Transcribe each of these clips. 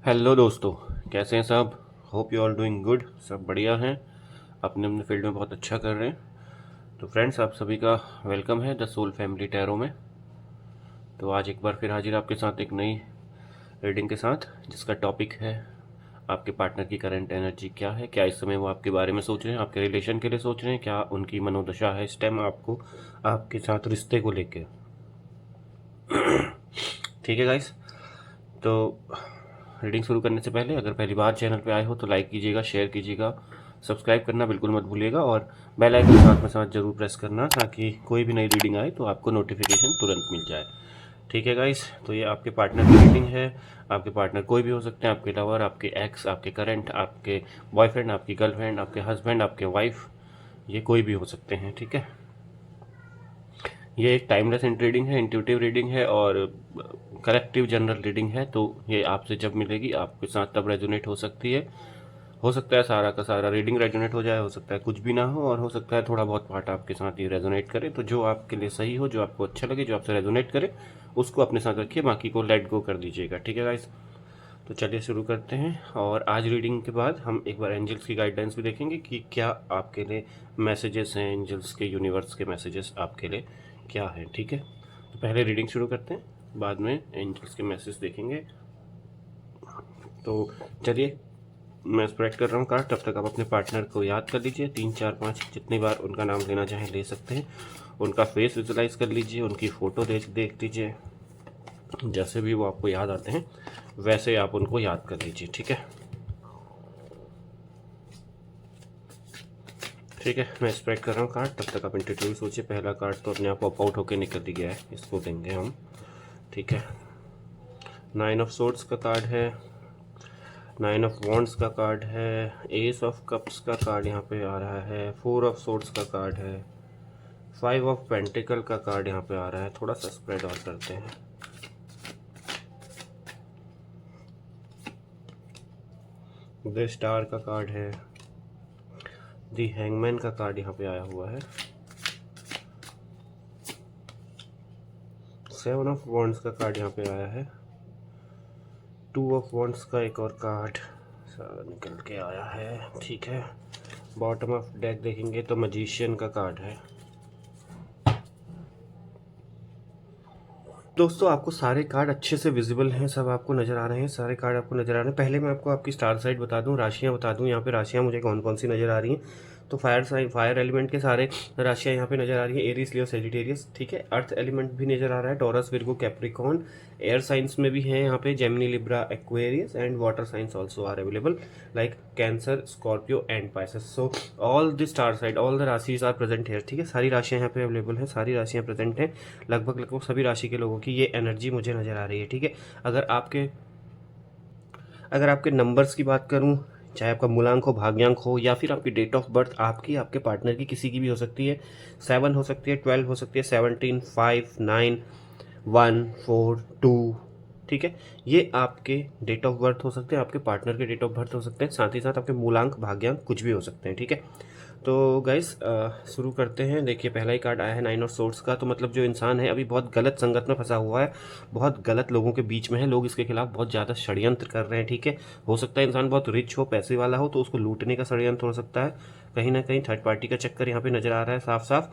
Hello दोस्तों, कैसे हैं सब। Hope you all doing good. सब बढ़िया हैं, अपने अपने फील्ड में बहुत अच्छा कर रहे हैं। तो फ्रेंड्स, आप सभी का वेलकम है द सोल फैमिली टैरो में। तो आज एक बार फिर हाजिर आपके साथ एक नई रीडिंग के साथ, जिसका टॉपिक है आपके पार्टनर की करंट एनर्जी क्या है। क्या इस समय वो आपके बारे में सोच रहे हैं, आपके रिलेशन के लिए सोच रहे हैं, क्या उनकी मनोदशा है इस टाइम आपको, आपके साथ रिश्ते को लेकर। ठीक है गाइस, तो रीडिंग शुरू करने से पहले अगर पहली बार चैनल पे आए हो तो लाइक कीजिएगा, शेयर कीजिएगा, सब्सक्राइब करना बिल्कुल मत भूलिएगा और बेल आइकन साथ में साथ जरूर प्रेस करना, ताकि कोई भी नई रीडिंग आए तो आपको नोटिफिकेशन तुरंत मिल जाए। ठीक है गाइस, तो ये आपके पार्टनर की रीडिंग है। आपके पार्टनर कोई भी हो सकते हैं, आपके लवर, आपके एक्स, आपके करंट, आपके बॉयफ्रेंड, आपकी गर्लफ्रेंड, आपके हस्बैंड, आपके वाइफ, ये कोई भी हो सकते हैं। ठीक है, ये एक टाइमलेस रीडिंग है, इंट्यूटिव रीडिंग है और कलेक्टिव जनरल रीडिंग है। तो ये आपसे जब मिलेगी आपके साथ तब रेजोनेट हो सकती है। हो सकता है सारा का सारा रीडिंग रेजोनेट हो जाए, हो सकता है कुछ भी ना हो, और हो सकता है थोड़ा बहुत पार्ट आपके साथ ही रेजोनेट करे। तो जो आपके लिए सही हो, जो आपको अच्छा लगे, जो आपसे रेजोनेट करे, उसको अपने साथ रखिए, बाकी को लेट गो कर दीजिएगा। ठीक है गाइस, तो चलिए शुरू करते हैं। और आज रीडिंग के बाद हम एक बार एंजल्स की गाइडेंस भी देखेंगे कि क्या आपके लिए मैसेजेस हैं, एंजल्स के, यूनिवर्स के मैसेजेस आपके लिए क्या है। ठीक है, तो पहले रीडिंग शुरू करते हैं, बाद में एंजल्स के मैसेज देखेंगे। तो चलिए, मैं स्प्रेड कर रहा हूँ कार्ड, तब तक आप अपने पार्टनर को याद कर लीजिए। 3 4 5 जितनी बार उनका नाम लेना चाहें ले सकते हैं। उनका फेस विजुलाइज कर लीजिए, उनकी फ़ोटो देख लीजिए। जैसे भी वो आपको याद आते हैं वैसे आप उनको याद कर लीजिए। ठीक है, ठीक है, मैं स्प्रेड कर रहा हूँ कार्ड, तब तक आप इंट्यूटिवली सोचिए। पहला कार्ड तो अपने आप पॉप आउट होकर निकल ही गया है, इसको देंगे हम। ठीक है, 9 ऑफ सोर्ड्स का कार्ड है, 9 ऑफ वॉन्ड्स का कार्ड है, एस ऑफ कप्स का कार्ड यहाँ पे आ रहा है, 4 ऑफ सोर्ड्स का कार्ड है, 5 ऑफ पेंटिकल का कार्ड यहाँ पे आ रहा है। थोड़ा सा स्प्रेड और करते हैं। द स्टार का कार्ड है, द हैंगमैन का कार्ड यहाँ पे आया हुआ है, 7 ऑफ वॉन्ड्स का कार्ड यहाँ पे आया है, 2 ऑफ वॉन्ड्स का एक और कार्ड निकल के आया है। ठीक है, बॉटम ऑफ डेक देखेंगे तो मैजिशियन का कार्ड है। दोस्तों, आपको सारे कार्ड अच्छे से विजिबल हैं, सब आपको नज़र आ रहे हैं, सारे कार्ड आपको नज़र आ रहे हैं। पहले मैं आपको आपकी स्टार साइड बता दूं, राशियां बता दूं। यहाँ पे राशियां मुझे कौन कौन सी नज़र आ रही हैं। तो फायर एलिमेंट के सारे राशियां यहाँ पे नज़र आ रही हैं, एरीज, लियो, सेजिटेरियस। ठीक है, अर्थ एलिमेंट भी नज़र आ रहा है, Taurus, Virgo, Capricorn. Air signs में भी हैं यहाँ पे, Gemini, Libra, Aquarius, and water signs also are available like Cancer, Scorpio and Pisces. So all the star साइड, ऑल द राशिज आर प्रेजेंट हेयर। ठीक है, सारी राशियां यहाँ पे अवेलेबल हैं, सारी राशियां प्रेजेंट हैं। लगभग सभी राशि के लोगों की ये एनर्जी मुझे नज़र आ रही है। ठीक है, अगर आपके नंबर्स की बात करूं, चाहे आपका मूलांक हो, भाग्यांक हो, या फिर आपकी डेट ऑफ बर्थ, आपकी, आपके पार्टनर की, किसी की भी हो सकती है। 7 हो सकती है, 12 हो सकती है, 17, 5, 9, 1, 4, 2। ठीक है, ये आपके डेट ऑफ बर्थ हो सकते हैं, आपके पार्टनर के डेट ऑफ बर्थ हो सकते हैं, साथ ही साथ आपके मूलांक, भाग्यांक कुछ भी हो सकते हैं। ठीक है, तो गाइस शुरू करते हैं। देखिए, पहला ही कार्ड आया है 9 ऑफ सोर्ड्स का। तो मतलब जो इंसान है अभी बहुत गलत संगत में फंसा हुआ है, बहुत गलत लोगों के बीच में है, लोग इसके खिलाफ बहुत ज़्यादा षड्यंत्र कर रहे हैं। ठीक है, हो सकता है इंसान बहुत रिच हो, पैसे वाला हो, तो उसको लूटने का षड्यंत्र हो सकता है। कहीं ना कहीं थर्ड पार्टी का चक्कर यहाँ पे नज़र आ रहा है साफ साफ।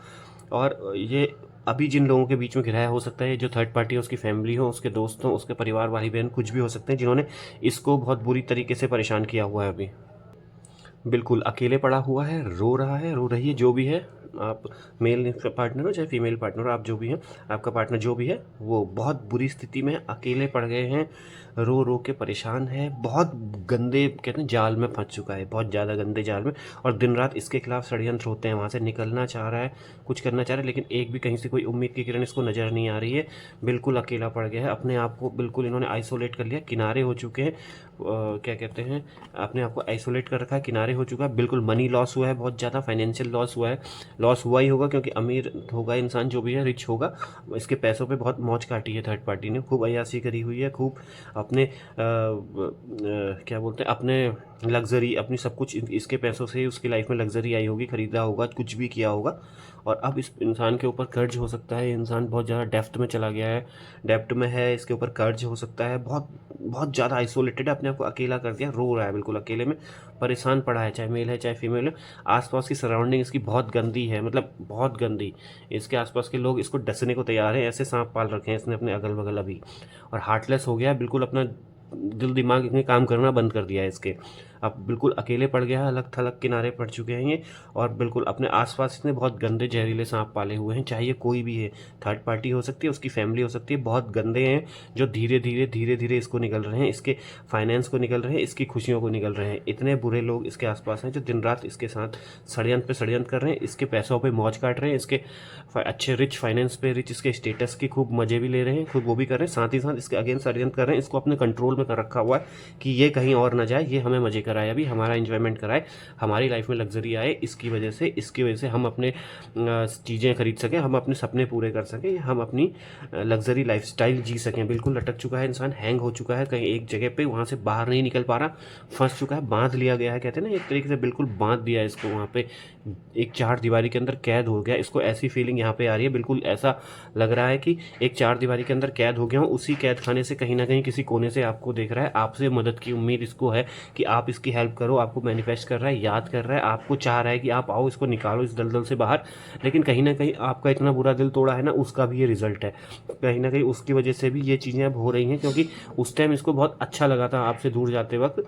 और ये अभी जिन लोगों के बीच में घिरा है, हो सकता है जो थर्ड पार्टी है उसकी फैमिली हो, उसके दोस्त हो, उसके परिवार, भाई बहन, कुछ भी हो सकते हैं, जिन्होंने इसको बहुत बुरी तरीके से परेशान किया हुआ है। अभी बिल्कुल अकेले पड़ा हुआ है, रो रहा है, रो रही है, जो भी है। आप मेल पार्टनर हो चाहे फीमेल पार्टनर हो, आप जो भी हैं, आपका पार्टनर जो भी है, वो बहुत बुरी स्थिति में अकेले पड़ गए हैं, रो रो के परेशान है, बहुत गंदे कहते हैं जाल में फंस चुका है, बहुत ज़्यादा गंदे जाल में। और दिन रात इसके खिलाफ षड्यंत्र होते हैं, वहाँ से निकलना चाह रहा है, कुछ करना चाह रहा है, लेकिन एक भी कहीं से कोई उम्मीद की किरण इसको नज़र नहीं आ रही है। बिल्कुल अकेला पड़ गया है, अपने आप को बिल्कुल इन्होंने आइसोलेट कर लिया, किनारे हो चुके हैं। क्या कहते हैं, अपने आप को आइसोलेट कर रखा है, किनारे हो चुका है। बिल्कुल मनी लॉस हुआ है, बहुत ज़्यादा फाइनेंशियल लॉस हुआ है। लॉस हुआ ही होगा, क्योंकि अमीर होगा इंसान, जो भी है रिच होगा, इसके पैसों पे बहुत मौज काटी है थर्ड पार्टी ने, खूब अय्यासी करी हुई है, खूब अपने क्या बोलते हैं, अपने लग्ज़री अपनी सब कुछ इसके पैसों से उसकी लाइफ में लग्ज़री आई होगी, ख़रीदा होगा, कुछ भी किया होगा, और अब इस इंसान के ऊपर कर्ज हो सकता है। इंसान बहुत ज़्यादा डेप्थ में चला गया है, डेप्ट में है, इसके ऊपर कर्ज हो सकता है, बहुत बहुत ज़्यादा आइसोलेटेड है, अपने आप को अकेला कर दिया, रो रहा है, बिल्कुल अकेले में परेशान पड़ा है, चाहे मेल है चाहे फीमेल है। आसपास की सराउंडिंग इसकी बहुत गंदी है, मतलब बहुत गंदी। इसके आसपास के लोग इसको डसने को तैयार हैं, ऐसे सांप पाल रखे हैं इसने अपने अगल बगल अभी। और हार्टलेस हो गया है बिल्कुल, अपना दिल दिमाग ने काम करना बंद कर दिया है इसके। अब बिल्कुल अकेले पड़ गया है, अलग थलग किनारे पड़ चुके हैं ये। और बिल्कुल अपने आसपास इसने बहुत गंदे जहरीले सांप पाले हुए हैं, चाहे ये कोई भी है, थर्ड पार्टी हो सकती है, उसकी फैमिली हो सकती है, बहुत गंदे हैं जो धीरे धीरे इसको निगल रहे हैं, इसके फाइनेंस को निगल रहे हैं, इसकी खुशियों को निगल रहे हैं। इतने बुरे लोग इसके आसपास हैं जो दिन रात इसके साथ षड्यंत्र पे षड्यंत्र कर रहे हैं, इसके पैसों पे मौज काट रहे हैं, इसके अच्छे रिच फाइनेंस पे, रिच इसके स्टेटस की खूब मजे भी ले रहे हैं, खूब वो भी कर रहे हैं, साथ ही साथ इसके अगेंस्ट षड्यंत्र कर रहे हैं, इसको अपने कंट्रोल में कर रखा हुआ है कि ये कहीं और ना जाए, ये हमें मजे कराए, अभी हमारा एंजॉयमेंट कराए, हमारी लाइफ में लग्जरी आए, इसकी वजह से हम अपने चीज़ें खरीद सकें, हम अपने सपने पूरे कर सकें, हम अपनी लग्जरी लाइफस्टाइल जी सकें। बिल्कुल लटक चुका है इंसान, हैंग हो चुका है कहीं एक जगह पे, वहाँ से बाहर नहीं निकल पा रहा, फंस चुका है, बांध लिया गया है, कहते हैं ना, एक तरीके से बिल्कुल बांध दिया है इसको वहाँ पे, एक चार दीवारी के अंदर कैद हो गया। इसको ऐसी फीलिंग यहाँ पे आ रही है, बिल्कुल ऐसा लग रहा है कि एक चार दीवारी के अंदर कैद हो गया हूँ, उसी कैद खाने से कहीं ना कहीं किसी कोने से आपको देख रहा है, आपसे मदद की उम्मीद इसको है कि आप इसकी हेल्प करो, आपको मैनिफेस्ट कर रहा है, याद कर रहा है, आपको चाह रहा है कि आप आओ, इसको निकालो इस दलदल से बाहर। लेकिन कहीं ना कहीं आपका इतना बुरा दिल तोड़ा है ना, उसका भी ये रिजल्ट है, कहीं ना कहीं उसकी वजह से भी ये चीज़ें अब हो रही हैं, क्योंकि उस टाइम इसको बहुत अच्छा लगा था आपसे दूर जाते वक्त,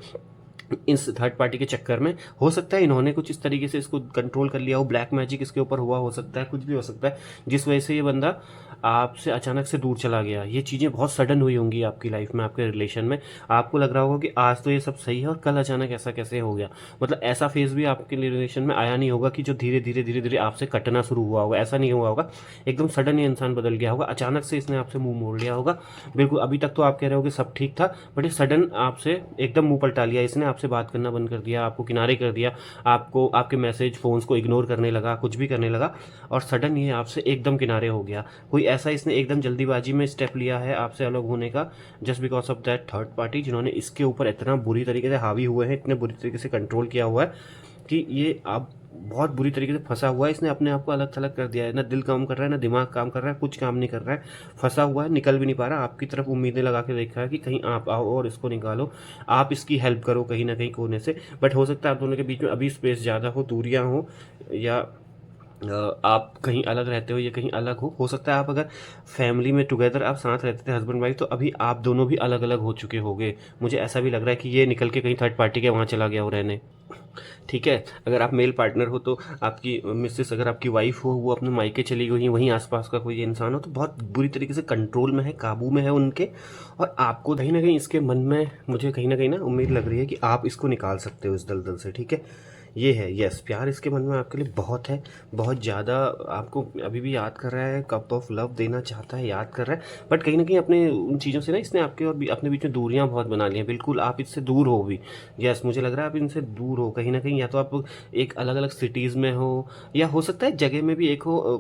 इस थर्ड पार्टी के चक्कर में। हो सकता है इन्होंने कुछ इस तरीके से इसको कंट्रोल कर लिया हो, ब्लैक मैजिक इसके ऊपर हुआ हो सकता है, कुछ भी हो सकता है, जिस वजह से ये बंदा आपसे अचानक से दूर चला गया। ये चीज़ें बहुत सडन हुई होंगी आपकी लाइफ में, आपके रिलेशन में। आपको लग रहा होगा कि आज तो ये सब सही है और कल अचानक ऐसा कैसे हो गया। मतलब ऐसा फेज भी आपके रिलेशन में आया नहीं होगा कि जो धीरे धीरे आपसे कटना शुरू हुआ होगा, ऐसा नहीं हुआ होगा, एकदम सडन ये इंसान बदल गया होगा, अचानक से इसने आपसे मुंह मोड़ लिया होगा। बिल्कुल अभी तक तो आप कह रहे हो कि सब ठीक था, बट ये सडन आपसे एकदम मुंह पलटा लिया इसने, आपसे बात करना बंद कर दिया, आपको किनारे कर दिया, आपको आपके मैसेज फोन्स को इग्नोर करने लगा, कुछ भी करने लगा, और सडन ये आपसे एकदम किनारे हो गया। कोई ऐसा इसने एकदम जल्दीबाजी में स्टेप लिया है आपसे अलग होने का, just because of that third party, जिन्होंने इसके ऊपर इतना बुरी तरीके से हावी हुए हैं, इतने बुरी तरीके से कंट्रोल किया हुआ है कि ये अब बहुत बुरी तरीके से फंसा हुआ है। इसने अपने आप को अलग थलग कर दिया है, ना दिल काम कर रहा है, ना दिमाग काम कर रहा है, कुछ काम नहीं कर रहा है, फंसा हुआ है, निकल भी नहीं पा रहा। आपकी तरफ उम्मीदें लगा के देखा है कि कहीं आप आओ और इसको निकालो, आप इसकी हेल्प करो कहीं ना कहीं कोने से। बट हो सकता है आप दोनों के बीच में अभी स्पेस ज़्यादा हो, दूरियाँ हो, या आप कहीं अलग रहते हो, ये कहीं अलग हो सकता है आप अगर फैमिली में टुगेदर आप साथ रहते थे हस्बैंड वाइफ, तो अभी आप दोनों भी अलग अलग हो चुके होंगे। मुझे ऐसा भी लग रहा है कि ये निकल के कहीं थर्ड पार्टी के वहाँ चला गया हो रहने। ठीक है, अगर आप मेल पार्टनर हो तो आपकी मिसेस, अगर आपकी वाइफ हो, वो अपने मायके चली गई, वहीं आसपास का कोई इंसान हो, तो बहुत बुरी तरीके से कंट्रोल में है, काबू में है उनके। और आपको कहीं ना कहीं इसके मन में, मुझे कहीं ना उम्मीद लग रही है कि आप इसको निकाल सकते हो इस दलदल से। ठीक है, ये है, यस, प्यार इसके मन में आपके लिए बहुत है, बहुत ज़्यादा, आपको अभी भी याद कर रहा है, कप ऑफ लव देना चाहता है, याद कर रहा है, बट कहीं ना कहीं अपने उन चीज़ों से ना इसने आपके और अपने बीच में दूरियां बहुत बना ली हैं। बिल्कुल आप इससे दूर हो भी, यस, मुझे लग रहा है आप इनसे दूर हो कहीं ना कहीं, या तो आप एक अलग अलग सिटीज़ में हो, या हो सकता है जगह में भी एक हो,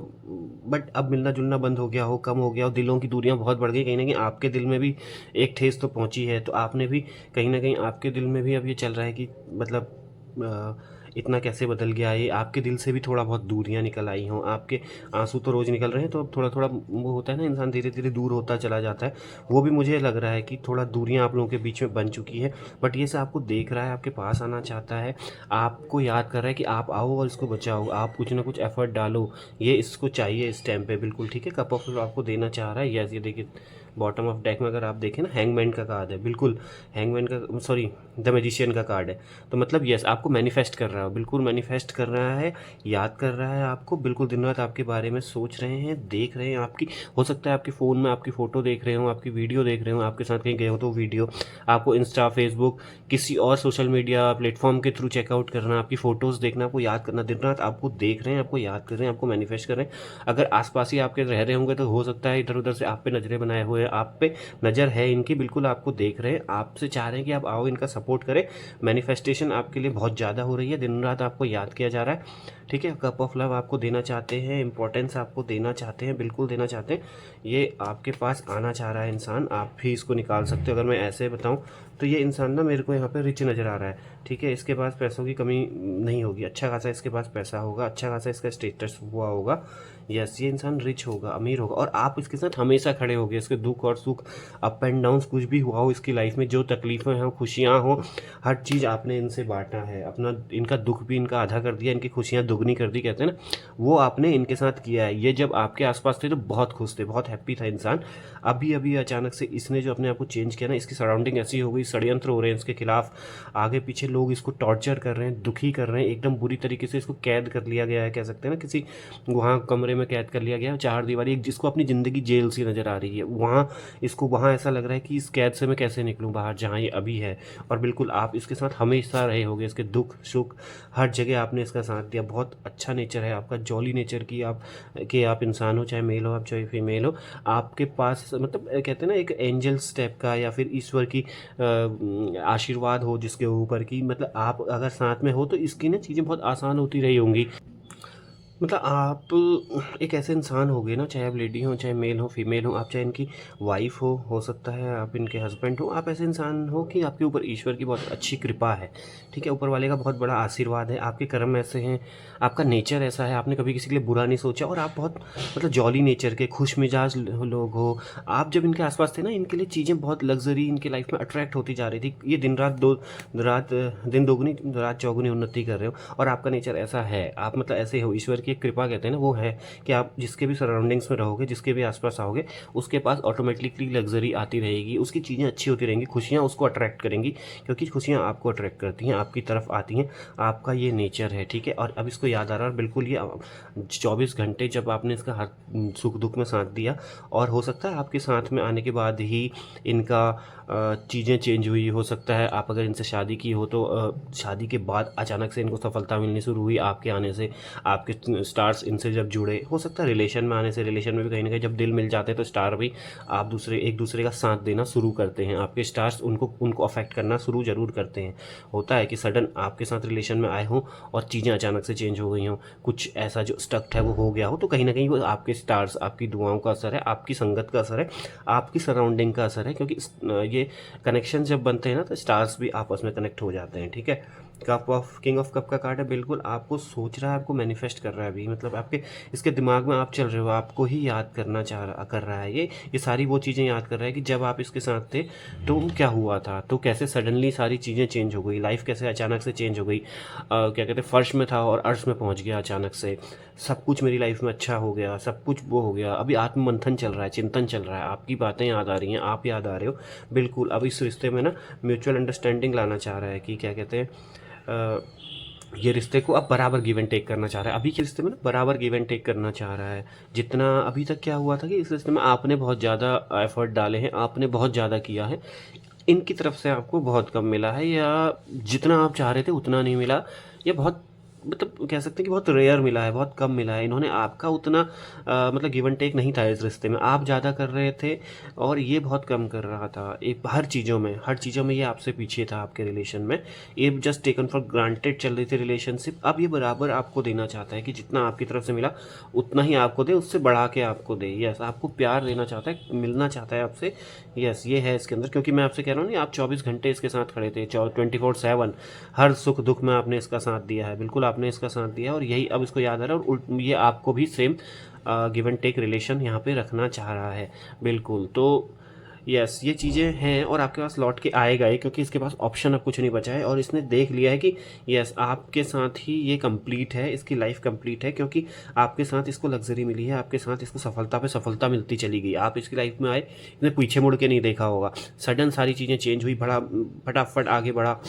बट अब मिलना जुलना बंद हो गया हो, कम हो गया हो, दिलों की दूरियां बहुत बढ़ गई, कहीं ना कहीं आपके दिल में भी एक ठेस तो पहुंची है, तो आपने भी कहीं ना कहीं, आपके दिल में भी अब ये चल रहा है कि मतलब इतना कैसे बदल गया ये, आपके दिल से भी थोड़ा बहुत दूरियां निकल आई हों, आपके आंसू तो रोज़ निकल रहे हैं, तो अब थोड़ा थोड़ा वो होता है ना, इंसान धीरे धीरे दूर होता चला जाता है, वो भी मुझे लग रहा है कि थोड़ा दूरियां आप लोगों के बीच में बन चुकी है। बट ये से आपको देख रहा है, आपके पास आना चाहता है, आपको याद कर रहा है कि आप आओ और इसको बचाओ, आप कुछ ना कुछ एफर्ट डालो, ये इसको चाहिए इस टाइम पे। बिल्कुल ठीक है, कप ऑफ लव आपको देना चाह रहा है, यस। ये देखिए बॉटम ऑफ डेक में अगर आप देखें ना, हैंगमैन का कार्ड है, बिल्कुल हैंगमैन का, सॉरी, द मैजिशियन का कार्ड है, तो मतलब यस, आपको मैनिफेस्ट कर रहा है, बिल्कुल मैनिफेस्ट कर रहा है, याद कर रहा है आपको, बिल्कुल दिन रात आपके बारे में सोच रहे हैं, देख रहे हैं आपकी, हो सकता है आपके फ़ोन में आपकी फ़ोटो देख रहे हो, आपकी वीडियो देख रहे हो, आपके साथ कहीं गए हो तो वीडियो, आपको इंस्टा, फेसबुक, किसी और सोशल मीडिया प्लेटफॉर्म के थ्रू चेकआउट करना, आपकी फ़ोटोज़ देखना, आपको याद करना, दिन रात आपको देख रहे हैं, आपको याद कर रहे हैं, आपको मैनिफेस्ट कर रहे हैं। अगर आसपास ही आपके रह रहे होंगे तो हो सकता है इधर उधर से आप पे नज़रें बनाए हुए, आप पे नज़र है इनकी, बिल्कुल आपको देख रहे हैं, आपसे चाह रहे हैं कि आप आओ, इनका सपोर्ट करें। मैनिफेस्टेशन आपके लिए बहुत ज़्यादा हो रही है, दिन रात आपको याद किया जा रहा है। ठीक है, कप ऑफ लव आपको देना चाहते हैं, इंपॉर्टेंस आपको देना चाहते हैं, बिल्कुल देना चाहते हैं, ये आपके पास आना चाह रहा है इंसान। आप भी इसको निकाल सकते हो, अगर मैं ऐसे बताऊं तो ये इंसान ना मेरे को यहाँ पे रिच नज़र आ रहा है, ठीक है। इसके पास पैसों की कमी नहीं होगी, अच्छा खासा इसके पास पैसा होगा, अच्छा खासा इसका स्टेटस हुआ होगा। यस, ये इंसान रिच होगा, अमीर होगा, और आप इसके साथ हमेशा खड़े होगे। इसके दुख और सुख, अप एंड डाउन्स, कुछ भी हुआ हो इसकी लाइफ में, जो तकलीफ़ें हों, खुशियाँ हों, हर चीज़ आपने इनसे बांटा है। अपना इनका दुख भी इनका आधा कर दिया, इनकी खुशियाँ दुगनी कर दी, कहते हैं ना, वो आपने इनके साथ किया है। ये जब आपके आसपास थे तो बहुत खुश थे, बहुत हैप्पी था इंसान। अभी अभी अचानक से इसने जो अपने आप को चेंज किया ना, इसकी सराउंडिंग ऐसी हो गई, षड्यंत्र हो रहे हैं इसके खिलाफ, आगे पीछे लोग इसको टॉर्चर कर रहे हैं, दुखी कर रहे हैं, एकदम बुरी तरीके से इसको कैद कर लिया गया है, कह सकते हैं ना, किसी वहाँ कमरे में कैद कर लिया गया है, चार दीवारी, जिसको अपनी ज़िंदगी जेल सी नज़र आ रही है। वहाँ इसको वहाँ ऐसा लग रहा है कि इस कैद से मैं कैसे निकलूँ बाहर, जहाँ ये अभी है। और बिल्कुल आप इसके साथ हमेशा रहे होगे, इसके दुख सुख हर जगह आपने इसका साथ दिया। बहुत अच्छा नेचर है आपका, जॉली नेचर की आप इंसान हो, चाहे मेल हो आप, चाहे फीमेल हो। आपके पास मतलब कहते हैं ना, एक एंजल्स टाइप का या फिर ईश्वर की आशीर्वाद हो जिसके ऊपर की, मतलब आप अगर साथ में हो तो इसकी ना चीज़ें बहुत आसान होती रही होंगी। मतलब आप एक ऐसे इंसान हो गए ना, चाहे आप लेडी हो, चाहे मेल हो, फीमेल हो, आप चाहे इनकी वाइफ हो सकता है आप इनके हस्बैंड हो, आप ऐसे इंसान हो कि आपके ऊपर ईश्वर की बहुत अच्छी कृपा है, ठीक है। ऊपर वाले का बहुत बड़ा आशीर्वाद है, आपके कर्म ऐसे हैं, आपका नेचर ऐसा है, आपने कभी किसी के लिए बुरा नहीं सोचा, और आप बहुत मतलब जॉली नेचर के खुश मिजाज लोग हो। आप जब इनके आसपास थे ना, इनके लिए चीज़ें बहुत लग्जरी इनके लाइफ में अट्रैक्ट होती जा रही थी। ये दिन दोगुनी रात चौगुनी उन्नति कर रहे हो, और आपका नेचर ऐसा है, आप मतलब ऐसे हो, ईश्वर की एक कृपा कहते हैं ना, वो है कि आप जिसके भी सराउंडिंग्स में रहोगे, जिसके भी आसपास आओगे, उसके पास ऑटोमेटिकली लग्जरी आती रहेगी, उसकी चीज़ें अच्छी होती रहेंगी, खुशियाँ उसको अट्रैक्ट करेंगी, क्योंकि खुशियाँ आपको अट्रैक्ट करती हैं, आपकी तरफ आती हैं। आपका ये नेचर है, ठीक है। और अब इसको याद आ रहा है, बिल्कुल ये 24 घंटे जब आपने इसका हर सुख दुख में साथ दिया, और हो सकता है आपके साथ में आने के बाद ही इनका चीज़ें चेंज हुई। हो सकता है आप अगर इनसे शादी की हो तो शादी के बाद अचानक से इनको सफलता मिलनी शुरू हुई आपके आने से, आपके स्टार्स इनसे जब जुड़े। हो सकता है रिलेशन में आने से, रिलेशन में भी कहीं ना कहीं जब दिल मिल जाते हैं तो स्टार भी आप एक दूसरे का साथ देना शुरू करते हैं, आपके स्टार्स उनको अफेक्ट करना शुरू ज़रूर करते हैं। होता है कि सडन आपके साथ रिलेशन में आए हों और चीज़ें अचानक से चेंज हो गई हों, कुछ ऐसा जो स्टक्ड है वो हो गया हो, तो कहीं ना कहीं वो आपके स्टार्स, आपकी दुआओं का असर है, आपकी संगत का असर है, आपकी सराउंडिंग का असर है। क्योंकि ये कनेक्शन जब बनते हैं ना तो स्टार्स भी आपस में कनेक्ट हो जाते हैं, ठीक है। किंग ऑफ कप का कार्ड है, बिल्कुल आपको सोच रहा है, आपको मैनिफेस्ट कर रहा है अभी, मतलब आपके इसके दिमाग में आप चल रहे हो, आपको ही याद कर रहा है ये सारी वो चीज़ें याद कर रहा है कि जब आप इसके साथ थे तो क्या हुआ था, तो कैसे सडनली सारी चीज़ें चेंज हो गई, लाइफ कैसे अचानक से चेंज हो गई। क्या कहते हैं, फर्श में था और अर्श में पहुंच गया अचानक से, सब कुछ मेरी लाइफ में अच्छा हो गया, सब कुछ वो हो गया। अभी आत्ममंथन चल रहा है, चिंतन चल रहा है, आपकी बातें याद आ रही हैं, आप याद आ रहे हो। बिल्कुल अब इस रिश्ते में ना म्यूचुअल अंडरस्टैंडिंग लाना चाह रहा है कि क्या कहते हैं, ये रिश्ते को अब बराबर गिव एंड टेक करना चाह रहा है। अभी के रिश्ते में ना बराबर गिव एंड टेक करना चाह रहा है। जितना अभी तक क्या हुआ था कि इस रिश्ते में आपने बहुत ज़्यादा एफर्ट डाले हैं, आपने बहुत ज़्यादा किया है, इनकी तरफ से आपको बहुत कम मिला है, या जितना आप चाह रहे थे उतना नहीं मिला, या बहुत मतलब कह सकते हैं कि बहुत रेयर मिला है, बहुत कम मिला है। इन्होंने आपका उतना मतलब गिव एंड टेक नहीं था इस रिश्ते में, आप ज़्यादा कर रहे थे और ये बहुत कम कर रहा था। एक हर चीज़ों में ये आपसे पीछे था आपके रिलेशन में। ये जस्ट टेकन फॉर ग्रांटेड चल रही थी रिलेशनशिप। अब ये बराबर आपको देना चाहता है कि जितना आपकी तरफ से मिला उतना ही आपको दे, उससे बढ़ा के आपको दे। यस, आपको प्यार देना चाहता है, मिलना चाहता है आपसे। यस, ये है इसके अंदर, क्योंकि मैं आपसे कह रहा हूँ नहीं, आप 24 घंटे इसके साथ खड़े थे, 24/7 हर सुख दुख में आपने इसका साथ दिया है। बिल्कुल आपने इसका साथ दिया, और यही अब इसको याद आ रहा है, और ये आपको भी same give and take relation यहाँ पे रखना चाह रहा है। बिल्कुल, तो यस, ये चीज़ें हैं, और आपके पास लौट के आएगा ही, क्योंकि इसके पास ऑप्शन अब कुछ नहीं बचा है, और इसने देख लिया है कि यस आपके साथ ही ये कंप्लीट है, इसकी लाइफ कंप्लीट है, क्योंकि आपके साथ इसको लग्जरी मिली है, आपके साथ इसको सफलता पे सफलता मिलती चली गई। आप इसकी लाइफ में आए, इसने पीछे मुड़ के नहीं देखा होगा, सडन सारी चीज़ें चेंज हुई, बड़ा फटाफट आगे बढ़ा,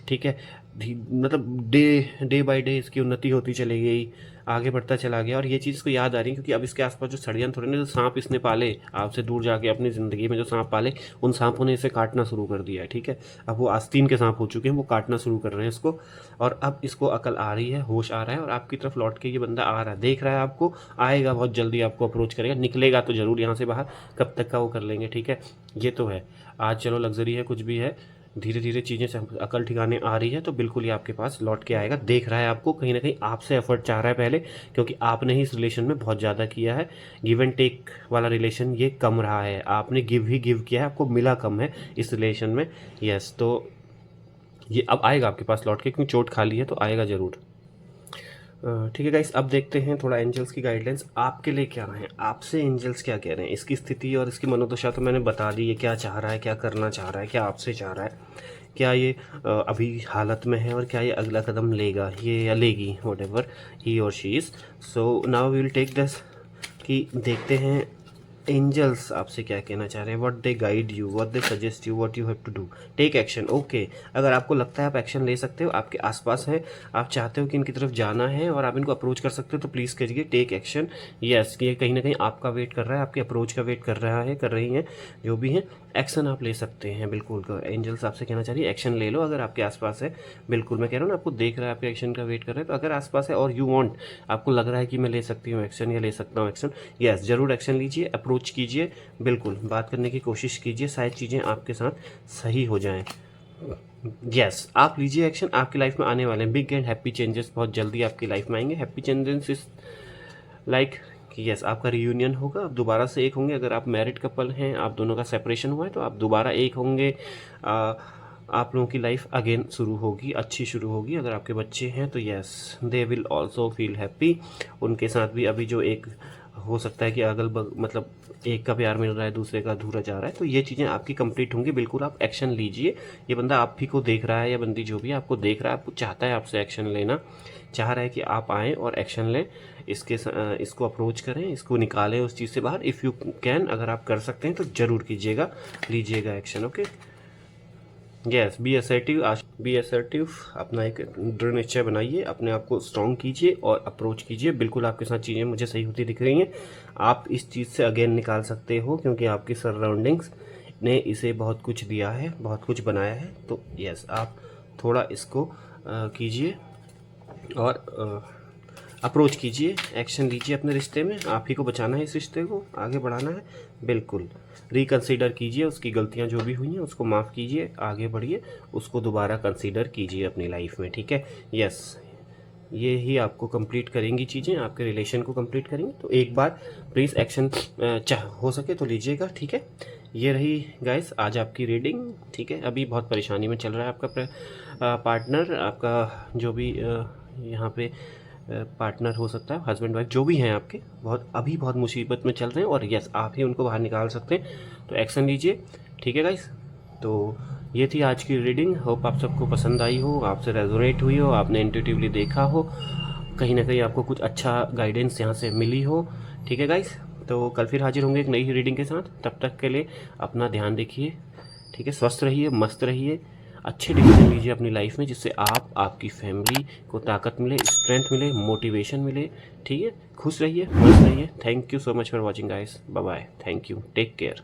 ठीक है। मतलब डे बाय डे इसकी उन्नति होती चली गई, आगे बढ़ता चला गया, और ये चीज़ इसको याद आ रही है, क्योंकि अब इसके आसपास जो षड्यंत्र हो रहे हैं, जो सांप इसने पाले आपसे दूर जाके अपनी ज़िंदगी में, जो सांप पाले, उन सांपों ने इसे काटना शुरू कर दिया है, ठीक है। अब वो आस्तीन के सांप हो चुके हैं, वो काटना शुरू कर रहे हैं इसको, और अब इसको अकल आ रही है, होश आ रहा है, और आपकी तरफ लौट के ये बंदा आ रहा है, देख रहा है आपको, आएगा बहुत जल्दी, आपको अप्रोच करेगा, निकलेगा तो ज़रूर यहाँ से बाहर, कब तक का वो कर लेंगे, ठीक है। ये तो है, आज चलो लग्जरी है, कुछ भी है, धीरे धीरे चीज़ें अकल ठिकाने आ रही है तो बिल्कुल ये आपके पास लौट के आएगा। देख रहा है आपको, कहीं ना कहीं आपसे एफर्ट चाह रहा है पहले, क्योंकि आपने ही इस रिलेशन में बहुत ज़्यादा किया है। गिव एंड टेक वाला रिलेशन ये कम रहा है, आपने गिव ही गिव किया है, आपको मिला कम है इस रिलेशन में। यस, तो ये अब आएगा आपके पास लौट के, क्योंकि चोट खा ली है तो आएगा ज़रूर। ठीक है गाइस, अब देखते हैं थोड़ा एंजल्स की गाइडलाइंस आपके लिए क्या है, आपसे एंजल्स क्या कह रहे हैं। इसकी स्थिति और इसकी मनोदशा तो मैंने बता दी, ये क्या चाह रहा है, क्या करना चाह रहा है, क्या आपसे चाह रहा है, क्या ये अभी हालत में है और क्या ये अगला कदम लेगा ये या लेगी, वट एवर ही और she is. So now we will take this कि देखते हैं एंजल्स आपसे क्या कहना चाह रहे हैं, what they guide you, what they suggest you, what you have to do. Take action. Okay, अगर आपको लगता है आप एक्शन ले सकते हो, आपके आसपास है, आप चाहते हो कि इनकी तरफ जाना है और आप इनको अप्रोच कर सकते हो, तो प्लीज़ करिए, टेक एक्शन। यस, ये कहीं ना कहीं आपका वेट कर रहा है, आपके अप्रोच का वेट कर रहा है, कर रही हैं जो भी हैं। एक्शन आप ले सकते हैं, बिल्कुल एंजल्स आपसे कहना चाह रही है एक्शन ले लो अगर आपके आसपास है। बिल्कुल, मैं कह रहा हूँ ना, आपको देख रहा है, आपके एक्शन का वेट कर रहा है, तो अगर आसपास है और यू वांट, आपको लग रहा है कि मैं ले सकती हूँ एक्शन या ले सकता हूँ एक्शन, यस ज़रूर एक्शन लीजिए, अप्रोच कीजिए, बिल्कुल बात करने की कोशिश कीजिए, शायद चीज़ें आपके साथ सही हो जाएं। यस, आप लीजिए एक्शन, आपकी लाइफ में आने वाले हैं बिग एंड हैप्पी चेंजेस, बहुत जल्दी आपकी लाइफ में आएंगे। हैप्पी चेंजेस इज लाइक कि यस, आपका रियूनियन होगा, आप दोबारा से एक होंगे। अगर आप मैरिड कपल हैं, आप दोनों का सेपरेशन हुआ है, तो आप दोबारा एक होंगे। आप लोगों की लाइफ अगेन शुरू होगी, अच्छी शुरू होगी। अगर आपके बच्चे हैं तो yes, they will also feel happy. उनके साथ भी अभी जो एक हो सकता है कि मतलब एक का प्यार मिल रहा है, दूसरे का अधूरा जा रहा है, तो ये चीज़ें आपकी कंप्लीट होंगी। बिल्कुल आप एक्शन लीजिए। ये बंदा आप ही को देख रहा है या बंदी जो भी है आपको देख रहा है, आपको चाहता है आपसे एक्शन लेना, चाह रहा है कि आप आएँ और एक्शन लें, इसको अप्रोच करें, इसको निकालें उस चीज़ से बाहर। इफ़ यू कैन, अगर आप कर सकते हैं तो ज़रूर कीजिएगा, लीजिएगा action. Okay, yes, be assertive, अपना एक दृढ़ निश्चय बनाइए, अपने आप को स्ट्रॉन्ग कीजिए और अप्रोच कीजिए। बिल्कुल आपके साथ चीज़ें मुझे सही होती दिख रही हैं, आप इस चीज़ से अगेन निकाल सकते हो, क्योंकि आपकी सराउंडिंग्स ने इसे बहुत कुछ दिया है, बहुत कुछ बनाया है। तो यस, आप थोड़ा इसको कीजिए और अप्रोच कीजिए, एक्शन लीजिए अपने रिश्ते में। आप ही को बचाना है, इस रिश्ते को आगे बढ़ाना है। बिल्कुल रिकंसीडर कीजिए, उसकी गलतियां जो भी हुई हैं उसको माफ़ कीजिए, आगे बढ़िए, उसको दोबारा कंसीडर कीजिए अपनी लाइफ में। ठीक है, यस, ये ही आपको कंप्लीट करेंगी चीज़ें, आपके रिलेशन को कंप्लीट करेंगी। तो एक बार प्लीज़ एक्शन हो सके तो लीजिएगा। ठीक है, ये रही गाइस आज आपकी रीडिंग। ठीक है, अभी बहुत परेशानी में चल रहा है आपका पार्टनर, आपका जो भी यहाँ पे पार्टनर हो सकता है, हस्बैंड वाइफ जो भी हैं आपके, बहुत मुसीबत में चल रहे हैं, और यस, आप ही उनको बाहर निकाल सकते हैं। तो एक्शन लीजिए। ठीक है गाइस, तो ये थी आज की रीडिंग। होप आप सबको पसंद आई हो, आपसे रेजोनेट हुई हो, आपने इंट्यूटिवली देखा हो, कहीं ना कहीं आपको कुछ अच्छा गाइडेंस यहाँ से मिली हो। ठीक है गाइस, तो कल फिर हाजिर होंगे एक नई रीडिंग के साथ। तब तक के लिए अपना ध्यान रखिए। ठीक है, स्वस्थ रहिए, मस्त रहिए, अच्छे डिसीजन लीजिए अपनी लाइफ में, जिससे आपकी फैमिली को ताकत मिले, स्ट्रेंथ मिले, मोटिवेशन मिले। ठीक है, खुश रहिए, मस्त रहिए। Thank you so much for watching guys, bye bye, thank you, take care.